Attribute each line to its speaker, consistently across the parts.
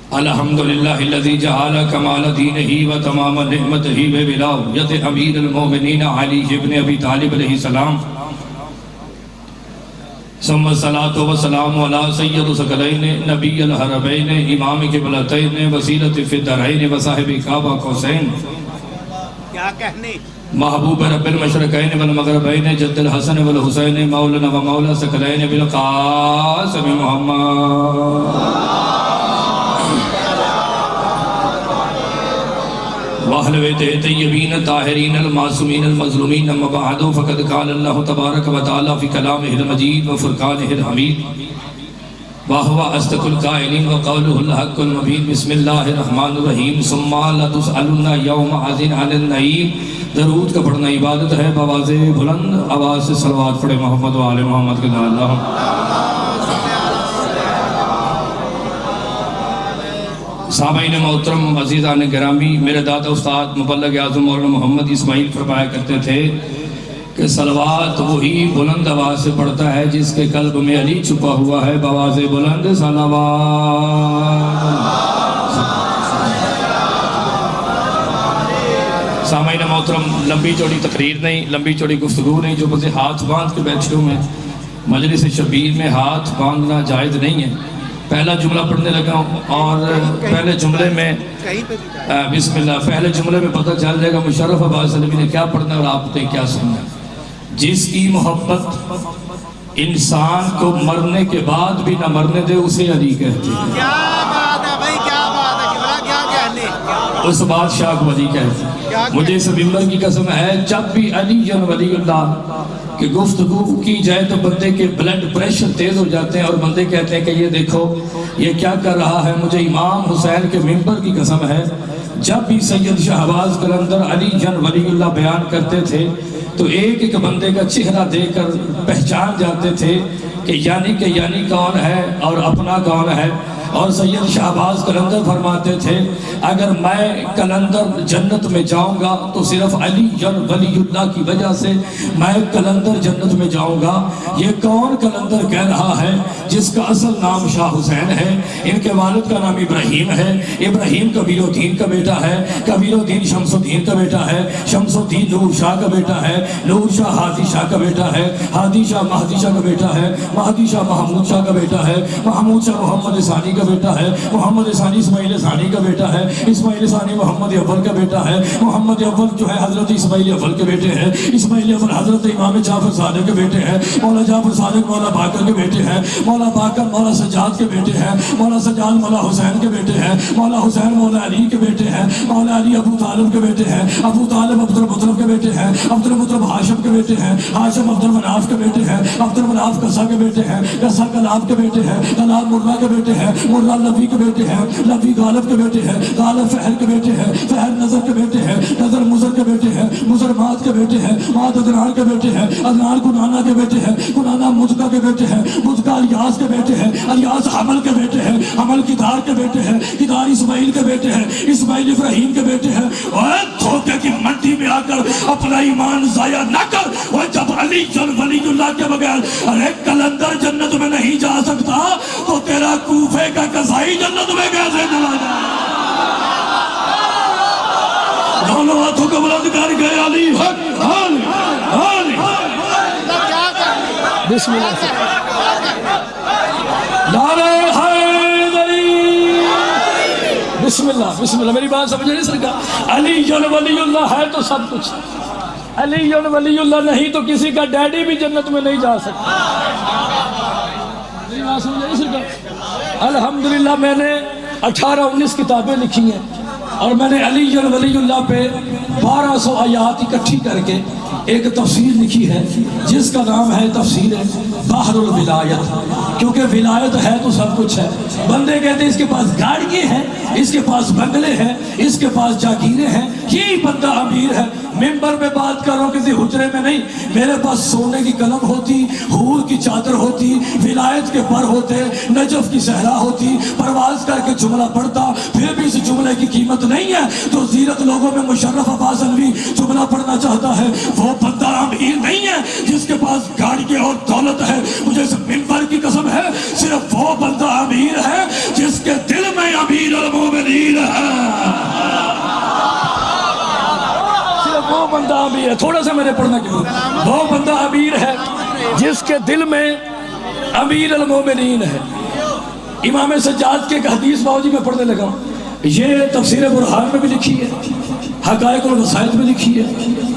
Speaker 1: الحمدللہ الذی جعل کمال دینہ و تمام نعمتہ بولایت امیر المومنین علی ابن ابی طالب علیہ السلام ثم الصلاۃ والسلام علی سید ثقلین نبی الحرمین امام قبلتین وسیلۃ فی الدارین وصاحب کعبہ قوسین
Speaker 2: کیا کہنے
Speaker 1: محبوب رب المشرقین والمغربین جد الحسن والحسین مولانا و مولا ثقلین بالقاسم محمد وَأَهْلِ بَيْتِهِ الطَّيِّبِينَ الطَّاهِرِينَ الْمَعْصُومِينَ الْمَظْلُومِينَ أَمَّا بَعْدُ فَقَدْ قَالَ اللَّهُ تَبَارَكَ وَتَعَالَى فِي كَلَامِهِ الْمَجِيدِ وَفُرْقَانِهِ الْحَمِيدِ وَهُوَ أَصْدَقُ الْقَائِلِينَ وَقَوْلُهُ الْحَقُّ الْمُبِينُ بسم اللہ الرحمن الرحیم ثم لَتُسْأَلُنَّ يَوْمَئِذٍ عَنِ النَّعِيمِ درود کا پڑھنا عبادت ہے بآواز بلند آواز سے صلوات پڑھے محمد و آل محمد کے اللہ سامعین محترم عزیزان گرامی میرے دادا استاد مبلغ اعظم مولانا محمد اسماعیل فرمایا کرتے تھے کہ صلوات وہی بلند آواز سے پڑھتا ہے جس کے قلب میں علی چھپا ہوا ہے بآواز بلند صلوات سامعین محترم لمبی چوڑی تقریر نہیں لمبی چوڑی گفتگو نہیں جو بس ہاتھ باندھ کے بیٹھے ہوئے ہیں مجلس شبیر میں ہاتھ باندھنا جائز نہیں ہے پہلا جملہ پڑھنے لگا ہوں اور پہلے جملے میں بسم اللہ پہلے جملے میں پتہ چل جائے گا مشرف عباس علوی نے کیا پڑھنا اور آپ نے کیا سننا جس کی محبت انسان کو مرنے کے بعد بھی نہ مرنے دے اسے علی کہتے ہیں
Speaker 2: کیا بات ہے بھائی کیا بات ہے کیا کہنے
Speaker 1: اس بادشاہ کو علی کہتے ہیں مجھے اس ممبر کی قسم ہے جب بھی علی جن ولی اللہ کہ گفتگو کی جائے تو بندے کے بلڈ پریشر تیز ہو جاتے ہیں اور بندے کہتے ہیں کہ یہ دیکھو یہ کیا کر رہا ہے مجھے امام حسین کے ممبر کی قسم ہے جب بھی سید شہباز قلندر علی جن ولی اللہ بیان کرتے تھے تو ایک ایک بندے کا چہرہ دیکھ کر پہچان جاتے تھے کہ یعنی کون ہے اور اپنا کون ہے اور سید شہباز قلندر فرماتے تھے اگر میں قلندر جنت میں جاؤں گا تو صرف علی جن ولی اللہ کی وجہ سے میں قلندر جنت میں جاؤں گا یہ کون قلندر کہہ رہا ہے جس کا اصل نام شاہ حسین ہے ان کے والد کا نام ابراہیم ہے ابراہیم کبیر الدین کا بیٹا ہے کبیر الدین شمس الدین کا بیٹا ہے شمس الدین نور شاہ کا بیٹا ہے نور شاہ ہادی شاہ کا بیٹا ہے ہادی شاہ مہدی شاہ کا بیٹا ہے مہدی شاہ محمود شاہ کا بیٹا ہے محمود شاہ محمد ثانی کا بیٹا ہے محمد ثانی اسماعیل ثانی کا بیٹا ہے اسماعیل ثانی محمد اول کا بیٹا ہے محمد اول جو ہے حضرت اسماعیل اول کے بیٹے ہیں اسماعیل اول حضرت امام جعفر صادق کے بیٹے ہیں مولا جعفر صادق مولا باقر کے بیٹے ہیں مولا باقر مولا سجاد کے بیٹے ہیں مولا سجاد مولا حسین کے بیٹے ہیں مولا حسین مولا علی کے بیٹے ہیں مولا علی ابو طالب کے بیٹے ہیں ابو طالب عبد المطلب کے بیٹے ہیں عبد المطلب ہاشم کے بیٹے ہیں ہاشم عبد المناف کے بیٹے ہیں عبد المناف قصہ کے بیٹے ہیں قصہ کلاب کے بیٹے ہیں کلاب مرہ کے بیٹے ہیں مرہ لبی کے بیٹے ہیں لبی غالب کے بیٹے ہیں غالب فہر کے بیٹے ہیں فہر نظر کے بیٹے ہیں نظر مزر کے بیٹے ہیں مزر مات کے بیٹے ہیں مات ادنان کے بیٹے ہیں ادنان کنانا کے بیٹے ہیں کنانا مجکا کے بیٹے ہیں مجکا الیاس کے بیٹے ہیں الیاس حمل کے بیٹے ہیں حمل کدار کے بیٹے ہیں کدار اسماعیل کے بیٹے ہیں اسماعیل ابراہیم کے بیٹے ہیں اور دھوکے کی منڈی میں آ کر اپنا ایمان ضائع نہ کر اور جب علی جن ولی اللہ کے بغیر ارے قلندر جنت میں نہیں جا سکتا تو تیرا کوفے کا قصائی جنت میں کیسے چلا جائے دونوں ہاتھوں کو بلند کر کے علی حق علی علی بسم اللہ نعرہ حیدری بسم اللہ میری بات سمجھے نہیں سرکار علی جن ولی اللہ ہے تو سب کچھ علی جن ولی اللہ نہیں تو کسی کا ڈیڈی بھی جنت میں نہیں جا سکتا میری بات سمجھے نہیں سرکار الحمدللہ میں نے 18-19 کتابیں لکھی ہیں اور میں نے علی جن ولی اللہ پہ 1200 آیات اکٹھی کر کے ایک تفسیر لکھی ہے جس کا نام ہے تفسیر بحر الولایت کیونکہ ولایت ہے تو سب کچھ ہے بندے کہتے ہیں اس کے پاس گاڑیاں ہیں اس کے پاس بنگلے ہیں اس کے پاس جاگیریں ہیں یہی بندہ امیر ہے ممبر میں بات کر رہا ہوں کسی حجرے میں نہیں میرے پاس سونے کی قلم ہوتی حور کی چادر ہوتی ولایت کے پر ہوتے نجف کی صحرا ہوتی پرواز کر کے جملہ پڑھتا پھر بھی اس جملے کی قیمت نہیں ہے تو زیرت لوگوں میں مشرف عباس علوی جملہ پڑھنا چاہتا ہے وہ بندہ امیر نہیں ہے جس کے پاس گاڑی اور دولت ہے مجھے اس ممبر کی قسم ہے صرف وہ بندہ امیر ہے جس کے دل میں امیر ہے, تھوڑا سا میرے پڑھنا کی وہ بندہ امیر ہے جس کے دل میں امیر المومنین ہے. امام سجاد کی ایک حدیث باوجی میں پڑھنے لگا ہوں, یہ تفسیر برہان میں بھی لکھی ہے, حقائق الوسائط میں لکھی ہے,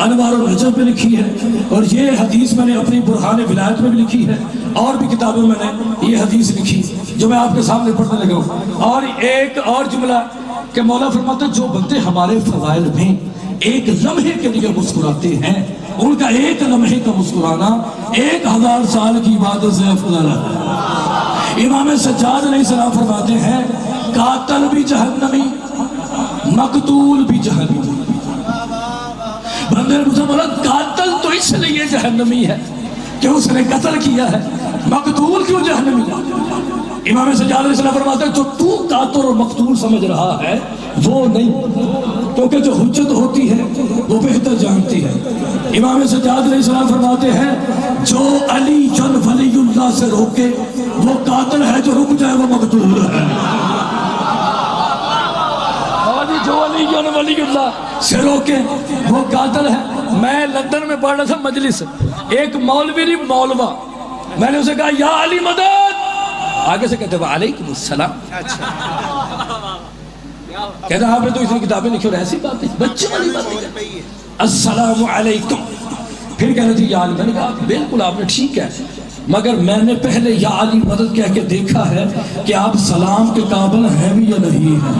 Speaker 1: انوار الرجب میں لکھی ہے, اور یہ حدیث میں نے اپنی برہان ولایت میں بھی لکھی ہے, اور بھی کتابوں میں نے یہ حدیث لکھی جو میں آپ کے سامنے پڑھنے لگا ہوں. اور ایک اور جملہ کہ مولا فرماتا ہے جو بندے ہمارے فضائل میں ایک لمحے کے لیے مسکراتے ہیں ان کا ایک لمحے کا مسکرانا 1000 سال کی عبادت سے افضل ہے. امام سجاد علیہ السلام فرماتے ہیں قاتل بھی جہنمی مقتول بھی جہنمی. بندے نے پوچھا مولا قاتل تو اس لیے جہنمی ہے کہ اس نے قتل کیا ہے, مقتول کیوں جہنمی ہے؟ امام سجاد علیہ السلام فرماتے ہیں جو تو قاتل اور مقتول سمجھ رہا ہے وہ نہیں, کیونکہ جو حجت ہوتی ہے وہ بہتر جانتی ہے. امام سجاد علیہ السلام فرماتے ہیں جو علی جن ولی اللہ سے روکے وہ قاتل ہے, جو رک جائے وہ مقتول ہے. جو علی جن ولی اللہ سے روکے وہ قاتل ہے. میں لندن میں پڑھ رہا تھا مجلس, ایک مولوی نہیں مولوہ, میں نے اسے کہا یا علی مدد, آگے سے کہتے ہیں علیکم السلام. کہتا آپ نے تو اتنی کتابیں لکھی اور ایسی باتیں بچے والی باتیں, السلام علیکم. پھر کہہ رہے تھے یا علی, میں نے کہا بالکل آپ نے ٹھیک ہے, مگر میں نے پہلے یا علی مدد کہہ کے دیکھا ہے کہ آپ سلام کے قابل ہیں بھی یا نہیں ہیں.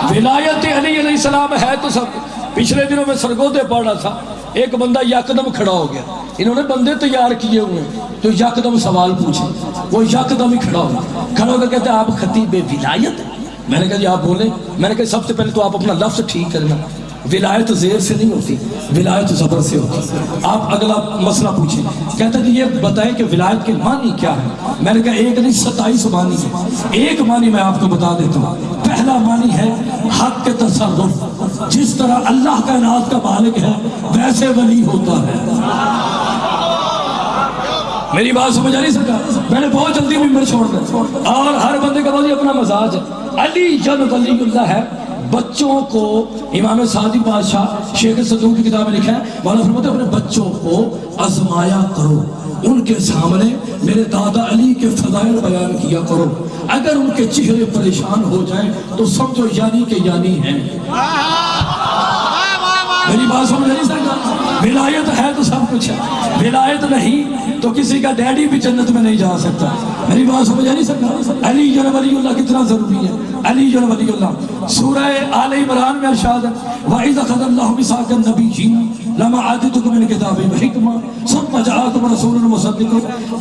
Speaker 1: ولایت علی علیہ السلام ہے تو سب. پچھلے دنوں میں سرگودے پڑھ رہا تھا, ایک بندہ یکدم کھڑا ہو گیا, انہوں نے بندے تیار کیے ہوئے تو یکدم سوال پوچھے, وہ یکدم ہی کھڑا ہو کر کہتے ہیں آپ خطیب ولایت ہیں. میں نے کہا جی آپ بولیں. میں نے کہا سب سے پہلے تو آپ اپنا لفظ ٹھیک کرنا, ولایت زیر سے نہیں ہوتی, ولایت زبر سے ہوتی. آپ اگلا مسئلہ پوچھیں. کہتا کہ یہ بتائیں کہ ولایت کے معنی کیا ہے. میں نے کہا ایک نہیں 27 معنی ہے. ایک معنی میں آپ کو بتا دیتا ہوں. پہلا معنی ہے حق کے تصرف, جس طرح اللہ کائنات کا مالک ہے ویسے ولی ہوتا ہے. میری بات سمجھ آ نہیں سکا, میں نے بہت جلدی ممبر چھوڑ دیا, اور ہر بندے کا بہت اپنا مزاج ہے. علی جن ولی اللہ ہے. بچوں کو امام سعدی بادشاہ شیخ صدوق کی کتاب میں لکھا ہے, مولا فرماتے ہیں اپنے بچوں کو آزمایا کرو, ان کے سامنے میرے دادا علی کے فضائل بیان کیا کرو, اگر ان کے چہرے پریشان ہو جائیں تو سمجھو یعنی کہ یعنی ہیں. میری بات سمجھ نہیں سکتا. ولایت ہے تو سب کچھ ہے, ولایت نہیں تو کسی کا ڈیڈی بھی جنت میں نہیں جا سکتا. میری بات سمجھ نہیں سکتا. علی جن ولی اللہ کتنا ضروری ہے. علی جن ولی اللہ سورہ آل عمران میں ارشاد ہے وَإِذَا أَخَذَ اللَّهُ مِيثَاقَ النَّبِيِّينَ لَمَا آتَيْتُكُم مِّنَ الْكِتَابِ وَالْحِكْمَةِ ثُمَّ جَاءَكُمْ رَسُولٌ مُصَدِّقٌ.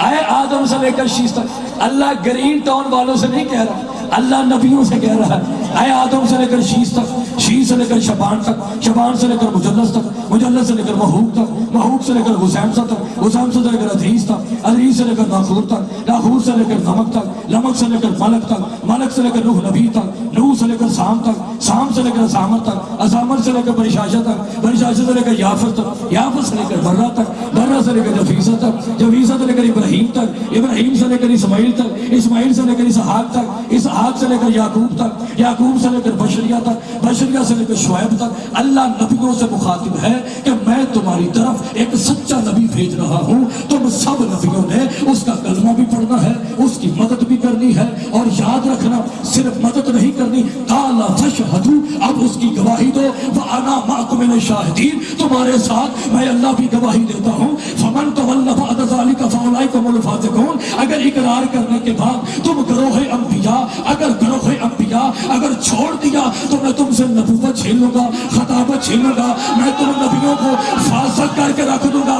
Speaker 1: اے آدم سے لے کر شیش تک اللہ گرین ٹاؤن والوں سے نہیں کہہ رہا, اللہ نبیوں سے کہہ رہا ہے. اے آدم سے لے کر شیش تک, شیش سے لے کر شبان تک, شبان سے لے کر مجلس تک, مجلس سے لے کر محوق تک, محوق سے لے کر غسیمسہ تک, غسیمسہ سے لے کر عزیز تک, عزیز سے لے کر ناخور تک, ناخور سے لے کر نمک تک, نمک سے لے کر ملک تک, ملک سے لے کر نوح نبی تک, نوح سے لے کر سام تک, سام سے لے کر اسامت تک, اسامت سے لے کر بنشاشہ تک, بنشاشہ سے لے کر یافت تک, یافت سے لے کر برہ تک, برہ سے لے کر جفیسہ تک, جفیسہ سے لے کر ابراہیم تک, ابراہیم سے لے کر اسماعیل تک, اسماعیل سے لے کر اسحاق تک, اسحاق سے لے کر یعقوب تک, یعقوب سے لے کر بشریہ تک, بشریہ سے لے کر شعیب تک. اللہ نبیوں سے مخاطب ہے کہ میں تمہاری طرف ایک سچا نبی بھیج رہا ہوں, تم سب نبیوں نے اس کا کلمہ بھی پڑھنا ہے, اس کی مدد بھی کرنی ہے, اور یاد رکھنا صرف مدد نہیں کرنی, قال فاشهدوا, اب اس کی گواہی دو, وانا معكم من الشاهدين, تمہارے ساتھ میں اللہ بھی گواہی دیتا ہوں. فمن تولى بعد ذلك فاولئك هم الفاسقون. اگر اقرار کرنے کے بعد تم گروہ انبیاء, اگر گروہ انبیاء اگر چھوڑ دیا تو میں تم سے نبوت چھین لوں گا, خطابت چھین لوں گا, میں تم نبیوں کو فاسق کر کے رکھ دوں گا.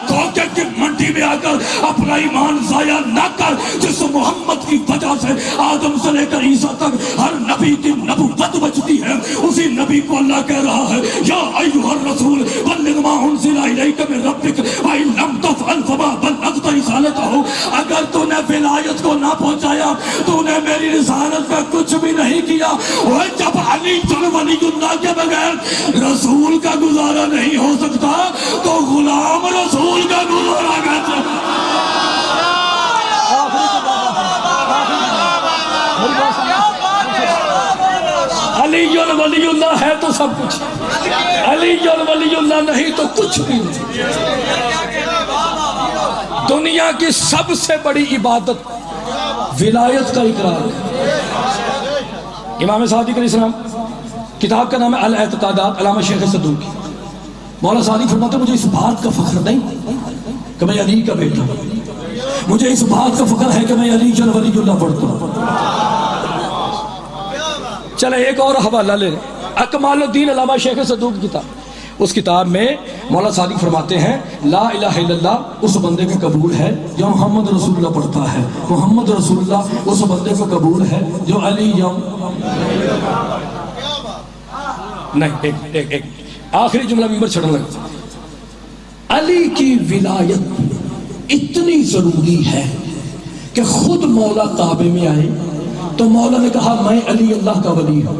Speaker 1: دھوکے کی منڈی میں آ کر اپنا ایمان ضائع نہ کر, جس محمد کی وجہ سے آدم سے لے کر عیسیٰ تک ہر نبی کی نبوت بچتی ہے, اسی نبی کو اللہ کہہ رہا ہے یا ایھا الرسول بلغ ما انزل الیک من ربک وان لم تفعل فما بلغت رسالتہ. اگر تو نے ولایت کو نہ پہنچایا تو نے میری رسالت کا کچھ بھی نہیں کیا. جب علی جن ولی اللہ کے بغیر رسول کا گزارا نہیں ہو سکتا تو غلام رسول کا گزارا کیسے؟ علی ولی اللہ ہے تو سب کچھ، علی ولی اللہ نہیں تو کچھ بھی نہیں۔ دنیا کی سب سے بڑی عبادت ولایت کا اقرار ہے۔ امام صادق علیہ السلام کتاب کا نام ہے الاعتقادات، علامہ شیخ صدوق کی۔ مولا صادق فرماتے ہیں مجھے اس بات کا فخر نہیں کہ میں علی کا بیٹا ہوں، مجھے اس بات کا فخر ہے کہ میں علی جل ولی اللہ پڑھتا ہوں۔ چلے ایک اور حوالہ لے لیں، اکمال الدین علامہ شیخ صدوق کی کتاب، اس کتاب میں مولا صادق فرماتے ہیں لا الہ الا اللہ اس بندے کا قبول ہے جو محمد رسول اللہ پڑھتا ہے، محمد رسول اللہ اس بندے کو قبول ہے جو علی نہیں۔ ایک آخری جملہ ممبر چھڑنے لگا، علی کی ولایت اتنی ضروری ہے کہ خود مولا کعبے میں آئے تو مولا نے کہا میں علی اللہ کا ولی ہوں۔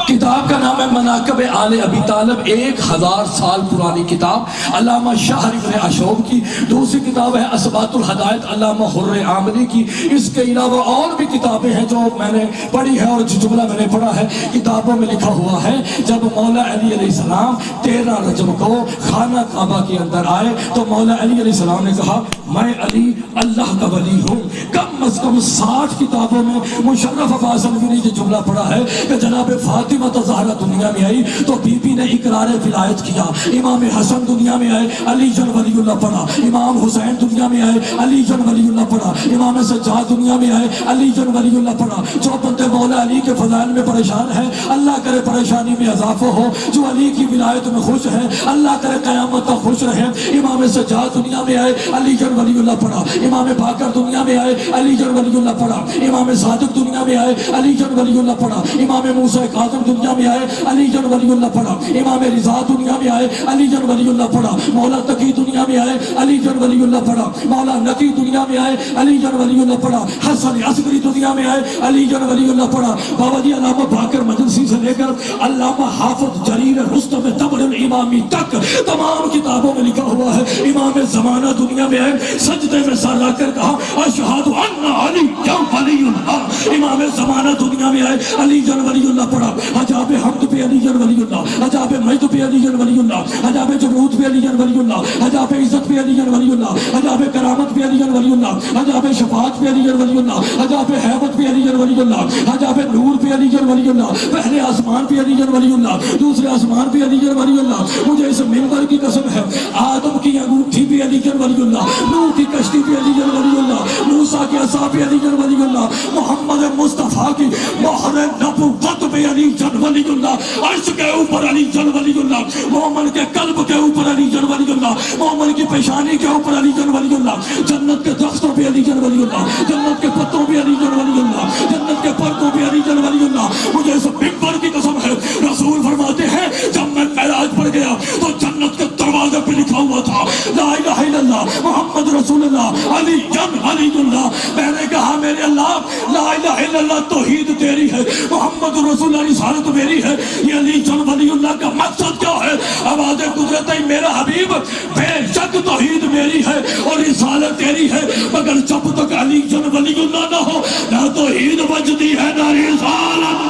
Speaker 1: کتاب کا نام ہے مناقب آل ابی طالب، 1000 سال پرانی کتاب علامہ شاہر ابن اشوب کی۔ دوسری کتاب ہے اثبات الہدایت علامہ حر عاملی کی۔ اس کے علاوہ اور بھی کتابیں ہیں جو میں نے پڑھی ہے اور جو جملہ میں نے پڑھا ہے کتابوں میں لکھا ہوا ہے، جب مولا علی علیہ السلام 13 رجب کو خانہ کعبہ کے اندر آئے تو مولا علی علیہ السلام نے کہا میں علی اللہ کا ولی ہوں۔ کم از کم 60 کتابوں میں مشرف عباس علوی نے یہ جملہ پڑھا ہے کہ جناب فاطمہ زہرا دنیا میں آئی تو بی بی نے اقرار ولایت کیا، امام حسن دنیا میں آئے علی جل ولی اللہ پڑھا، امام حسین دنیا میں آئے علی جل ولی اللہ پڑھا، امام سجاد دنیا میں آئے علی جل ولی اللہ پڑھا۔ جو بندے مولا علی کے فضائل میں پریشان ہے اللہ کرے پریشانی میں اضافہ ہو، جو علی کی ولایت میں خوش ہے اللہ کرے قیامت تک خوش رہے۔ امام سجاد دنیا میں آئے علی جل ولی اللہ پڑھا، امام باقر دنیا میں آئے علی جل ولی اللہ پڑھا، امام صادق دنیا میں آئے علی جل ولی اللہ پڑھا، امام موسیٰ کاظم دنیا میں آئے علی جل ولی اللہ پڑھا، امام رضا دنیا میں آئے علی جل ولی اللہ پڑھا، مولا تقی دنیا میں آئے علی جل ولی اللہ پڑھا، مولا نقی دنیا میں آئے علی جل ولی اللہ پڑھا، حسن عسکری دنیا میں آئے علی جل ولی اللہ پڑھا۔ بابا جی علامہ باقر مجلسی سے لے کر علامہ حافظ جریر رستم تبر الامامی تک تمام کتابوں میں لکھا ہوا ہے امام زمانہ دنیا میں آئے سجدے میں سر رکھ کر کہا اشہد ان علی ولی اللہ۔ امام زمانہ دنیا میں آئے علی جل ولی اللہ پڑھا، حجاب حمد پہ علی جل ولی اللہ، حجاب مجد پہ علی جل ولی اللہ، حجاب جبروت پہ علی جل ولی اللہ، حجاب عزت پہ علی جل ولی اللہ، حجاب کرامت پہ علی جل ولی اللہ، حجاب شفاعت پہ علی جل ولی اللہ، حجاب حیبت پہ علی جل ولی اللہ، حجاب نور پہ علی جل ولی اللہ، پہلے آسمان پہ علی جل ولی اللہ، دوسرے آسمان پہ علی جل ولی اللہ۔ مجھے اس منبر کی قسم ہے آدم کی انگوٹھی پہ علی جل ولی اللہ، نوح کی کشتی پہ علی جل ولی اللہ، موسیٰ کے عصا پہ علی جل ولی اللہ، محمد مصطفیٰ کی مہر نبوت پہ علی جل ولی اللہ، عرش کے اوپر علی جل ولی اللہ، مومن کے قلب کے اوپر علی جل ولی اللہ، مومن کی پیشانی کے اوپر علی جل ولی اللہ، جنت کے درختوں پہ علی جل ولی اللہ، جنت کے پتوں پہ علی جل ولی اللہ، جنت کے پرتوں پہ علی جل ولی اللہ۔ مجھے اس منبر کی قسم ہے رسول فرماتے ہیں جب میں معراج پر گیا تو جنت کے دروازے پہ لکھا ہوا تھا لا الہ الا اللہ محمد رسول اللہ علی جن علی اللہ۔ میں نے کہا میرے اللہ لا الہ الا اللہ توحید تیری ہے، محمد رسول اللہ رسالت میری ہے، یہ علی جن ولی اللہ کا مقصد کیا ہے؟ آواز قدرت ہے میرا حبیب بے شک توحید میری ہے اور رسالت تیری ہے، مگر جب تک علی جن ولی اللہ نہ ہو نہ توحید بجتی ہے نہ رسالت۔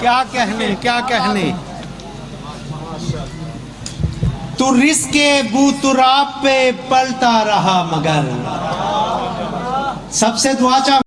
Speaker 2: کیا کہنے کیا کہنے۔ تو رزق بو تراب پہ پلتا رہا مگر سب سے دعا چاہ